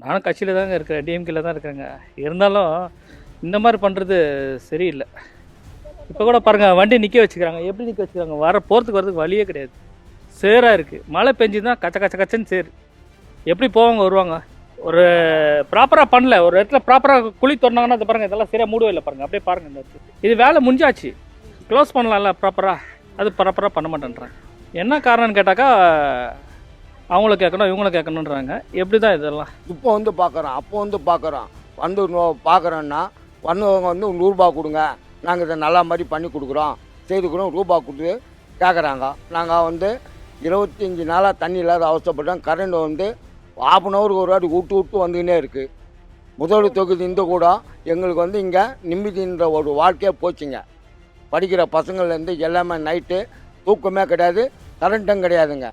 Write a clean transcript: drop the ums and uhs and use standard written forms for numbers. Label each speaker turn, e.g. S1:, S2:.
S1: நானும் கட்சியில் தாங்க இருக்கிறேன், டிஎம்கேல தான் இருக்கிறேங்க. இருந்தாலும் இந்த மாதிரி பண்ணுறது சரியில்லை. இப்போ கூட பாருங்கள், வண்டி நிற்க வச்சுக்கிறாங்க. எப்படி நிற்க வச்சுக்கிறாங்க? போகிறதுக்கு வரதுக்கு வழியே கிடையாது. சேராக இருக்குது. மழை பெஞ்சுன்னா கச்ச கச்ச கச்சன்னு சேரு. எப்படி போவாங்க வருவாங்க? ஒரு ப்ராப்பராக பண்ணல. ஒரு இடத்துல ப்ராப்பராக குழி தோண்டினாங்கன்னா அது பாருங்கள், இதெல்லாம் சரியாக மூடவே இல்லை பாருங்கள். அப்படியே பாருங்கள், இந்த இடத்துல இது வேலை முடிஞ்சாச்சு, க்ளோஸ் பண்ணலாம்ல ப்ராப்பராக. அது ப்ராப்பராக பண்ண மாட்டேன்றாங்க. என்ன காரணம்னு கேட்டாக்கா, அவங்கள கேட்கணும் இவங்கள கேட்கணுன்றாங்க. எப்படி தான் இதெல்லாம்?
S2: இப்போ வந்து பார்க்குறோம், அப்போ வந்து பார்க்குறோம். வந்து பார்க்குறோன்னா வந்தவங்க வந்து ரூபா கொடுங்க, நாங்கள் இதை நல்லா மாதிரி பண்ணி கொடுக்குறோம், செய்துக்கிறோம், ரூபா கொடுத்து கேட்குறாங்க. நாங்கள் வந்து 25 நாளாக தண்ணி இல்லாத அவசரப்பட்டோம். கரண்ட் வந்து ½ ஒரு வாட்டி விட்டு விட்டு வந்துக்கினே இருக்குது. முதல் தொகுதி இந்த கூட எங்களுக்கு வந்து இங்கே நிம்மதின்ற ஒரு வாழ்க்கையே போச்சுங்க. படிக்கிற பசங்கள்லேருந்து எல்லாமே நைட்டு தூக்கமே கிடையாது, கரண்ட்டும் கிடையாதுங்க.